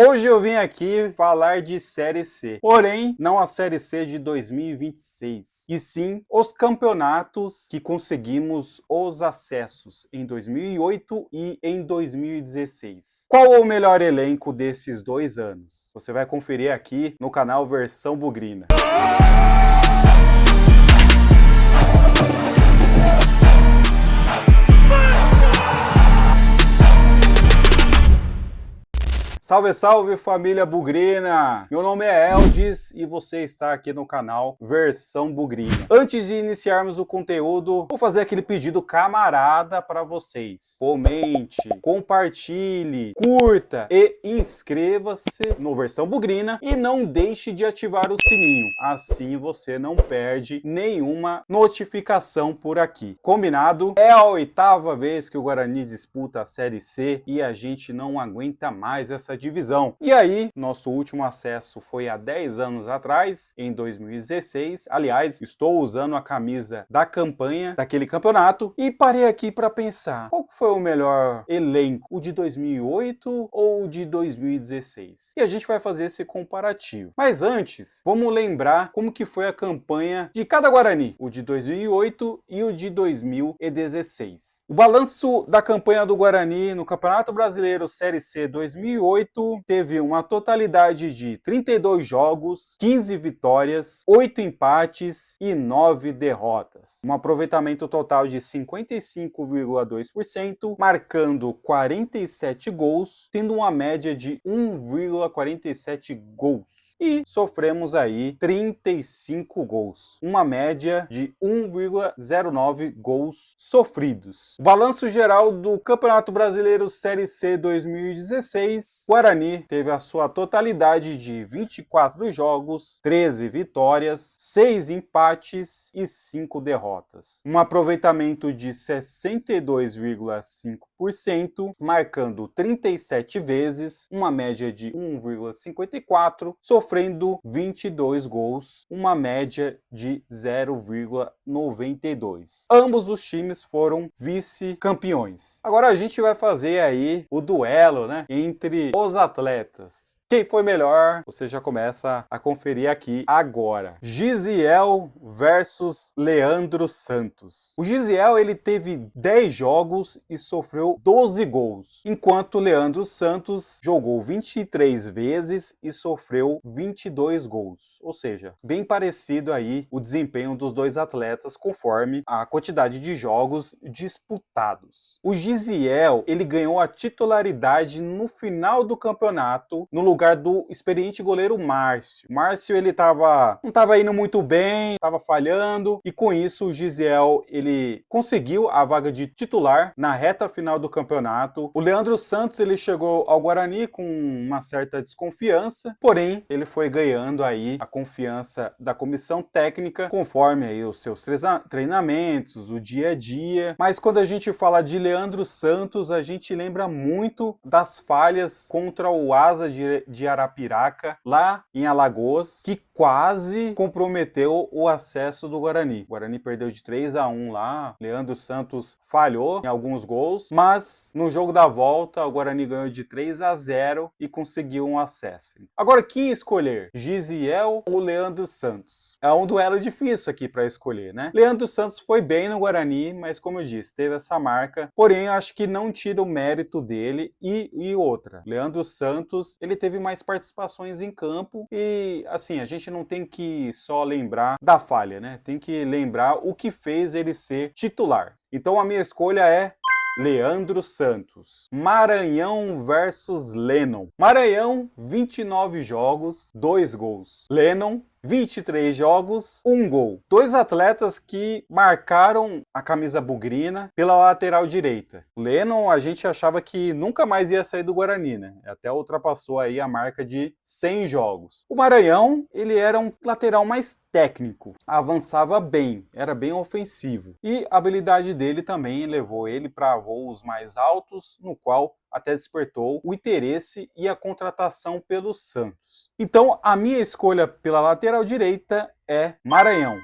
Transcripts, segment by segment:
Hoje eu vim aqui falar de Série C, porém não a Série C de 2026, e sim os campeonatos que conseguimos os acessos em 2008 e em 2016. Qual o melhor elenco desses 2 anos? Você vai conferir aqui no canal Versão Bugrina. Salve, salve família bugrina! Meu nome é Eldis e você está aqui no canal Versão Bugrina. Antes de iniciarmos o conteúdo, vou fazer aquele pedido camarada para vocês. Comente, compartilhe, curta e inscreva-se no Versão Bugrina e não deixe de ativar o sininho. Assim você não perde nenhuma notificação por aqui. Combinado? É a 8ª vez que o Guarani disputa a Série C e a gente não aguenta mais essa divisão. E aí, nosso último acesso foi há 10 anos atrás, em 2016. Aliás, estou usando a camisa da campanha daquele campeonato e parei aqui para pensar, qual foi o melhor elenco, o de 2008 ou o de 2016? E a gente vai fazer esse comparativo. Mas antes, vamos lembrar como que foi a campanha de cada Guarani, o de 2008 e o de 2016. O balanço da campanha do Guarani no Campeonato Brasileiro Série C 2008 teve uma totalidade de 32 jogos, 15 vitórias, 8 empates e 9 derrotas. Um aproveitamento total de 55,2%, marcando 47 gols, tendo uma média de 1,47 gols. E sofremos aí 35 gols, uma média de 1,09 gols sofridos. O balanço geral do Campeonato Brasileiro Série C 2016, Guarani teve a sua totalidade de 24 jogos, 13 vitórias, 6 empates e 5 derrotas. Um aproveitamento de 62,5%, marcando 37 vezes, uma média de 1,54, sofrendo 22 gols, uma média de 0,92. Ambos os times foram vice-campeões. Agora a gente vai fazer aí o duelo, entre os atletas. Quem foi melhor? Você já começa a conferir aqui agora. Gisiel versus Leandro Santos. O Gisiel ele teve 10 jogos e sofreu 12 gols, enquanto Leandro Santos jogou 23 vezes e sofreu 22 gols. Ou seja, bem parecido aí o desempenho dos dois atletas conforme a quantidade de jogos disputados. O Gisiel ele ganhou a titularidade no final do campeonato, no lugar do experiente goleiro Márcio. Márcio ele não estava indo muito bem, estava falhando, e com isso o Gisiel ele conseguiu a vaga de titular na reta final do campeonato. O Leandro Santos ele chegou ao Guarani com uma certa desconfiança, porém ele foi ganhando aí a confiança da comissão técnica conforme aí os seus treinamentos, o dia a dia. Mas quando a gente fala de Leandro Santos, a gente lembra muito das falhas contra o Asa de Arapiraca, lá em Alagoas, que quase comprometeu o acesso do Guarani. O Guarani perdeu de 3-1 lá, Leandro Santos falhou em alguns gols, mas no jogo da volta o Guarani ganhou de 3-0 e conseguiu um acesso. Agora, quem escolher? Gisiel ou Leandro Santos? É um duelo difícil aqui para escolher, né? Leandro Santos foi bem no Guarani, mas como eu disse, teve essa marca, porém eu acho que não tira o mérito dele e outra. Leandro Santos, ele teve mais participações em campo e, assim, a gente não tem que só lembrar da falha, né? Tem que lembrar o que fez ele ser titular. Então a minha escolha é Leandro Santos. Maranhão versus Lennon. Maranhão, 29 jogos, 2 gols. Lennon, 23 jogos, 1 gol. Dois atletas que marcaram a camisa bugrina pela lateral direita. O Lennon, a gente achava que nunca mais ia sair do Guarani, né? Até ultrapassou aí a marca de 100 jogos. O Maranhão, ele era um lateral mais técnico, avançava bem, era bem ofensivo. E a habilidade dele também levou ele para voos mais altos, no qual até despertou o interesse e a contratação pelo Santos. Então, a minha escolha pela lateral direita é Maranhão.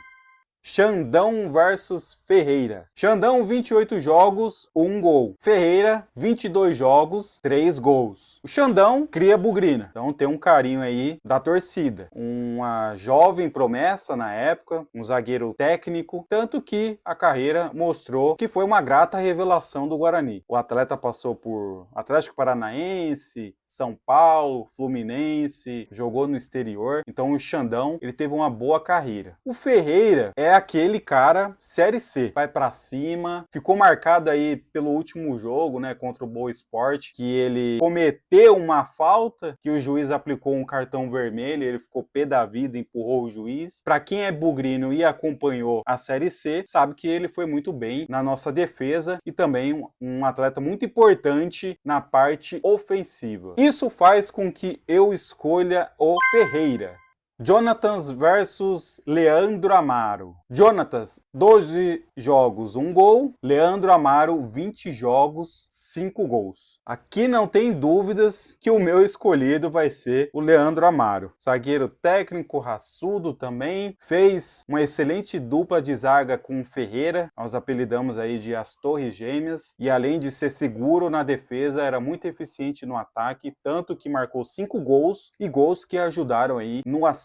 Xandão versus Ferreira. Xandão, 28 jogos, 1 gol. Ferreira, 22 jogos, 3 gols. O Xandão cria bugrina, então tem um carinho aí da torcida. Uma jovem promessa na época, um zagueiro técnico, tanto que a carreira mostrou que foi uma grata revelação do Guarani. O atleta passou por Atlético Paranaense, São Paulo, Fluminense, jogou no exterior, então o Xandão, ele teve uma boa carreira. O Ferreira é aquele cara Série C, vai pra cima, ficou marcado aí pelo último jogo, né, contra o Boa Esporte, que ele cometeu uma falta, que o juiz aplicou um cartão vermelho, ele ficou pé da vida, empurrou o juiz. Pra quem é bugrino e acompanhou a Série C, sabe que ele foi muito bem na nossa defesa e também um atleta muito importante na parte ofensiva. Isso faz com que eu escolha o Ferreira. Jonatas versus Leandro Amaro. Jonatas, 12 jogos, 1 gol. Leandro Amaro, 20 jogos, 5 gols. Aqui não tem dúvidas que o meu escolhido vai ser o Leandro Amaro. Zagueiro técnico, raçudo também. Fez uma excelente dupla de zaga com o Ferreira. Nós apelidamos aí de as Torres Gêmeas. E além de ser seguro na defesa, era muito eficiente no ataque. Tanto que marcou 5 gols e gols que ajudaram aí no acesso.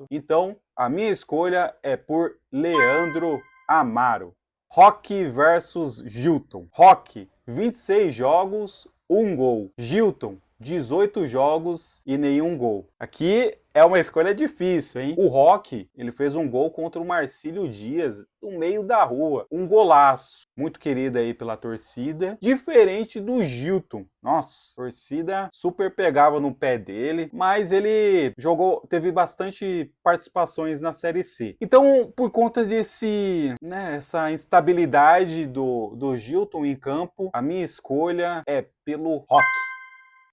Então, a minha escolha é por Leandro Amaro. Roque versus Gilton. Roque, 26 jogos, 1 gol. Gilton, 18 jogos e nenhum gol. Aqui é uma escolha difícil, hein? O Roque, ele fez um gol contra o Marcílio Dias, no meio da rua. Um golaço. Muito querido aí pela torcida. Diferente do Gilton. Nossa, a torcida super pegava no pé dele, mas ele teve bastante participações na Série C. Então, por conta essa instabilidade do Gilton em campo, a minha escolha é pelo Roque.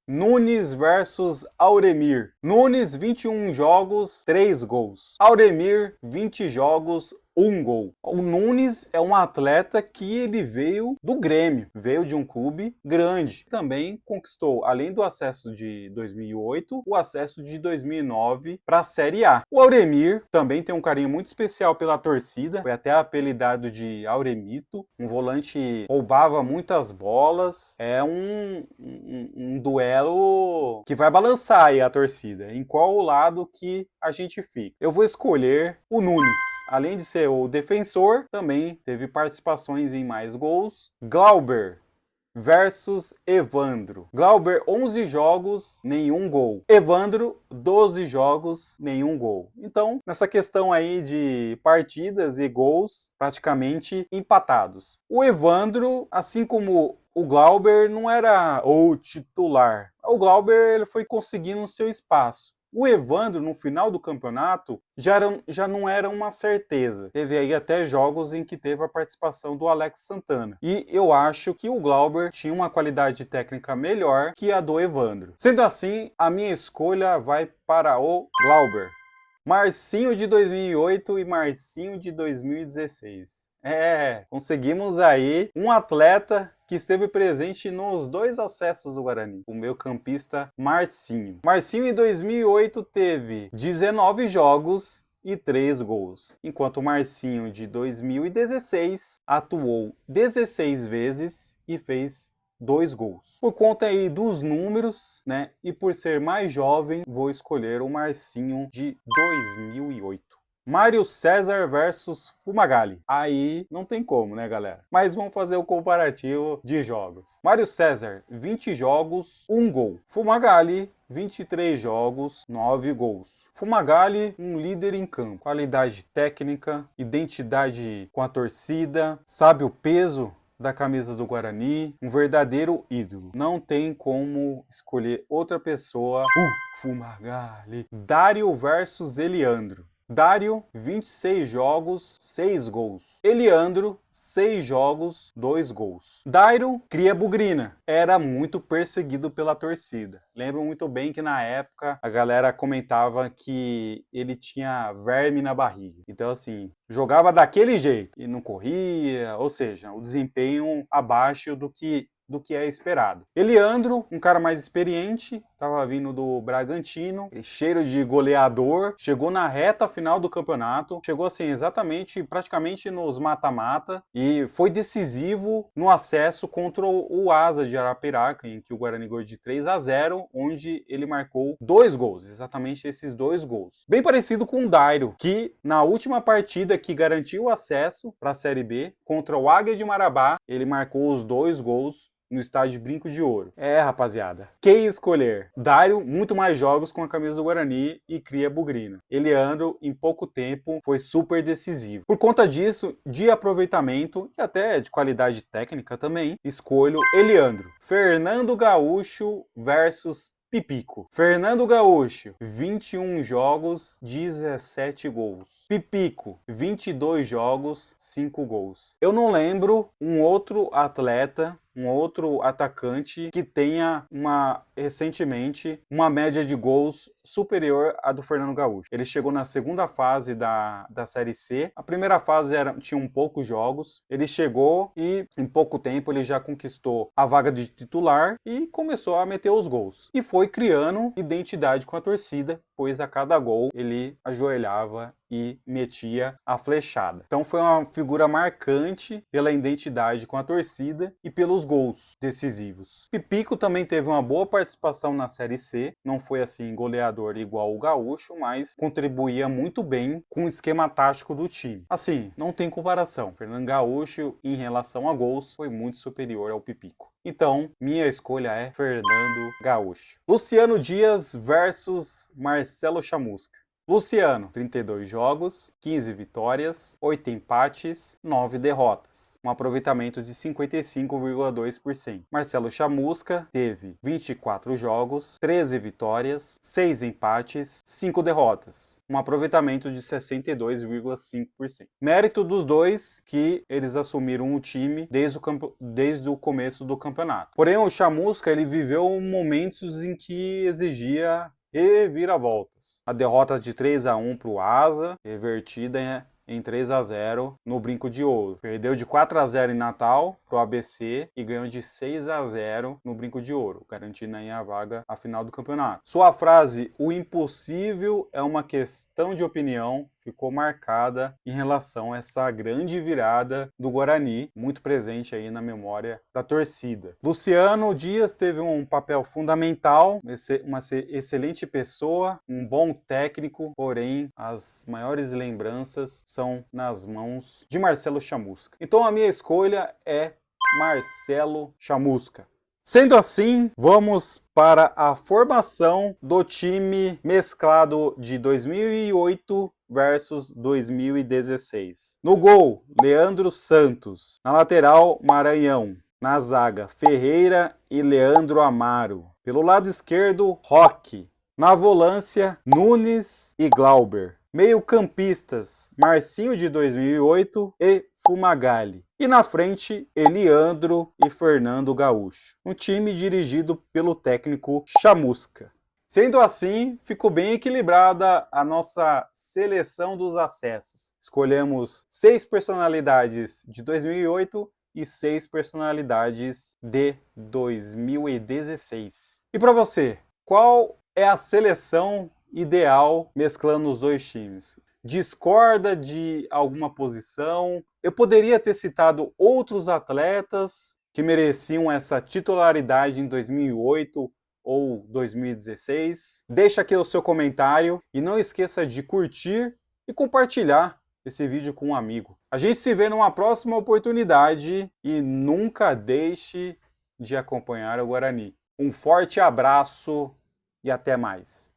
Nunes versus Auremir. Nunes, 21 jogos, 3 gols. Auremir, 20 jogos, 1 gol. O Nunes é um atleta que ele veio do Grêmio, veio de um clube grande. Também conquistou, além do acesso de 2008, o acesso de 2009 para a Série A. O Auremir também tem um carinho muito especial pela torcida, foi até apelidado de Auremito, um volante roubava muitas bolas. É um duelo que vai balançar aí a torcida, em qual lado que a gente fica. Eu vou escolher o Nunes. Além de ser o defensor, também teve participações em mais gols. Glauber versus Evandro. Glauber, 11 jogos, nenhum gol. Evandro, 12 jogos, nenhum gol. Então, nessa questão aí de partidas e gols, praticamente empatados. O Evandro, assim como o Glauber, não era o titular. O Glauber, ele foi conseguindo o seu espaço. O Evandro, no final do campeonato, já não era uma certeza. Teve aí até jogos em que teve a participação do Alex Santana. E eu acho que o Glauber tinha uma qualidade técnica melhor que a do Evandro. Sendo assim, a minha escolha vai para o Glauber. Marcinho de 2008 e Marcinho de 2016. Conseguimos aí um atleta que esteve presente nos 2 acessos do Guarani, o meio-campista Marcinho. Marcinho em 2008 teve 19 jogos e 3 gols, enquanto o Marcinho de 2016 atuou 16 vezes e fez 2 gols. Por conta aí dos números, né, e por ser mais jovem, vou escolher o Marcinho de 2008. Mário César versus Fumagalli. Aí não tem como, né, galera? Mas vamos fazer o comparativo de jogos. Mário César, 20 jogos, 1 gol. Fumagalli, 23 jogos, 9 gols. Fumagalli, um líder em campo. Qualidade técnica, identidade com a torcida, sabe o peso da camisa do Guarani, um verdadeiro ídolo. Não tem como escolher outra pessoa. Fumagalli. Dário versus Eliandro. Dário, 26 jogos, 6 gols. Eliandro, 6 jogos, 2 gols. Dário cria bugrina. Era muito perseguido pela torcida. Lembro muito bem que na época a galera comentava que ele tinha verme na barriga. Então assim, jogava daquele jeito e não corria, ou seja, o desempenho abaixo do que é esperado. Eliandro, um cara mais experiente, estava vindo do Bragantino, cheiro de goleador, chegou na reta final do campeonato, chegou assim exatamente, praticamente nos mata-mata e foi decisivo no acesso contra o Asa de Arapiraca, em que o Guarani ganhou de 3-0, onde ele marcou 2 gols, exatamente esses 2 gols. Bem parecido com o Dairo, que na última partida que garantiu o acesso para a Série B, contra o Águia de Marabá, ele marcou os 2 gols no estádio Brinco de Ouro. Rapaziada, quem escolher? Dário, muito mais jogos com a camisa do Guarani e cria bugrina. Eliandro, em pouco tempo, foi super decisivo. Por conta disso, de aproveitamento e até de qualidade técnica também, escolho Eliandro. Fernando Gaúcho versus Pipico. Fernando Gaúcho, 21 jogos, 17 gols. Pipico, 22 jogos, 5 gols. Eu não lembro um outro atleta, um outro atacante que tenha recentemente uma média de gols superior à do Fernando Gaúcho. Ele chegou na segunda fase da Série C. A primeira fase tinha um poucos jogos. Ele chegou e em pouco tempo ele já conquistou a vaga de titular e começou a meter os gols. E foi criando identidade com a torcida, pois a cada gol ele ajoelhava e metia a flechada. Então foi uma figura marcante pela identidade com a torcida e pelos gols decisivos. Pipico também teve uma boa participação na Série C, não foi assim goleador igual o Gaúcho, mas contribuía muito bem com o esquema tático do time. Assim, não tem comparação. Fernando Gaúcho, em relação a gols, foi muito superior ao Pipico. Então, minha escolha é Fernando Gaúcho. Luciano Dias versus Marcelo Chamusca. Luciano, 32 jogos, 15 vitórias, 8 empates, 9 derrotas. Um aproveitamento de 55,2%. Marcelo Chamusca teve 24 jogos, 13 vitórias, 6 empates, 5 derrotas. Um aproveitamento de 62,5%. Mérito dos dois que eles assumiram o time desde o começo do campeonato. Porém, o Chamusca ele viveu momentos em que exigia reviravoltas. A derrota de 3-1 para o Asa, revertida em 3-0 no Brinco de Ouro. Perdeu de 4-0 em Natal para o ABC e ganhou de 6-0 no Brinco de Ouro, garantindo aí a vaga à final do campeonato. Sua frase, o impossível é uma questão de opinião, ficou marcada em relação a essa grande virada do Guarani, muito presente aí na memória da torcida. Luciano Dias teve um papel fundamental, uma excelente pessoa, um bom técnico, porém as maiores lembranças são nas mãos de Marcelo Chamusca. Então a minha escolha é Marcelo Chamusca. Sendo assim, vamos para a formação do time mesclado de 2008 versus 2016. No gol, Leandro Santos. Na lateral, Maranhão. Na zaga, Ferreira e Leandro Amaro. Pelo lado esquerdo, Roque. Na volância, Nunes e Glauber. Meio-campistas, Marcinho de 2008 e Fumagalli. E na frente, Eliandro e Fernando Gaúcho. Um time dirigido pelo técnico Chamusca. Sendo assim, ficou bem equilibrada a nossa seleção dos acessos. Escolhemos 6 personalidades de 2008 e 6 personalidades de 2016. E para você, qual é a seleção ideal mesclando os dois times? Discorda de alguma posição? Eu poderia ter citado outros atletas que mereciam essa titularidade em 2008 ou 2016? Deixa aqui o seu comentário e não esqueça de curtir e compartilhar esse vídeo com um amigo. A gente se vê numa próxima oportunidade e nunca deixe de acompanhar o Guarani. Um forte abraço e até mais.